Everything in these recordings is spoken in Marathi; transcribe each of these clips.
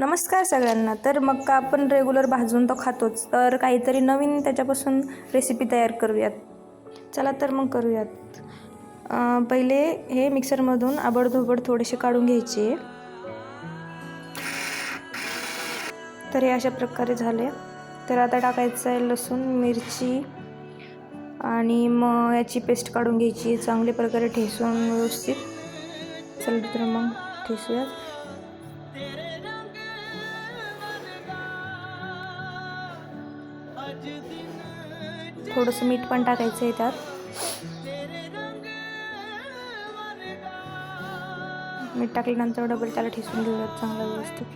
नमस्कार सगळ्यांना. तर मका आपण रेग्युलर भाजून तो खातोच, तर काहीतरी नवीन त्याच्यापासून रेसिपी तयार करूयात. चला तर मग करूयात. पहिले हे मिक्सरमधून आबडधोबड थोडेसे काढून घ्यायचे. तर हे अशा प्रकारे झाले. तर आता टाकायचं आहे लसूण, मिरची आणि मग याची पेस्ट काढून घ्यायची चांगल्या प्रकारे ठेसून व्यवस्थित. चला तर मग ठेसूयात. थोडंसं मीठ पण टाकायचं आहे त्यात. मीठ टाकल्यानंतर डबल त्याला ठेसून घेऊयात चांगलं व्यवस्थित.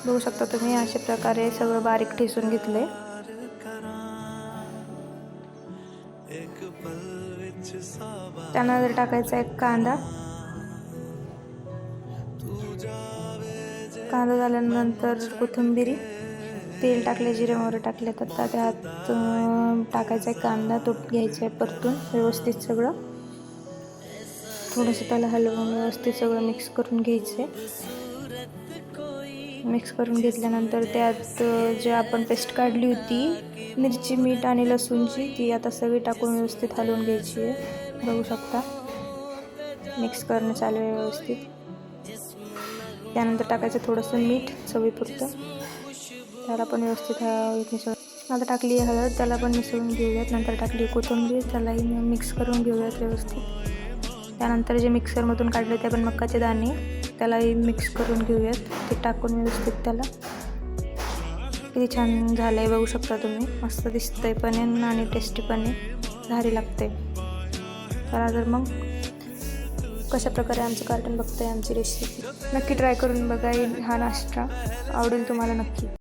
बघू शकता तुम्ही अशा प्रकारे सगळं बारीक ठेसून घेतलंय. त्यानंतर टाकायचा एक कांदा. कांदा झाल्यानंतर कोथिंबीर, तेल टाकले, जिरे मोहरी टाकले. तर त्यात टाकायचा आहे कांदा, तो घ्यायचा आहे परतून व्यवस्थित सगळं. थोडंसं त्याला हलवून व्यवस्थित सगळं मिक्स करून घ्यायचं आहे. मिक्स करून घेतल्यानंतर त्यात जे आपण पेस्ट काढली होती मिरची, मीठ आणि लसूणची, ती आता सगळी टाकून व्यवस्थित हलवून घ्यायची आहे. बघू शकता मिक्स करणं चालू आहे व्यवस्थित. त्यानंतर टाकायचं थोडंसं मीठ चवीपुरतं. त्याला पण व्यवस्थित मिसळून. आता टाकली आहे हळद, त्याला पण मिसळून घेऊयात. नंतर टाकली कोथिंबीर, त्यालाही मिक्स करून घेऊयात व्यवस्थित. त्यानंतर जे मिक्सरमधून काढले ते आपण मकाचे दाणे, त्यालाही मिक्स करून घेऊयात. ते टाकून व्यवस्थित त्याला. किती छान झालं आहे बघू शकता तुम्ही. मस्त दिसतंय पण आणि टेस्टी पण भारी लागते. चला तर मग कशा प्रकारे आमचं कार्टून बघताय आमची रेसिपी नक्की ट्राय करून बघा. हा नाश्ता आवडेल तुम्हाला नक्की.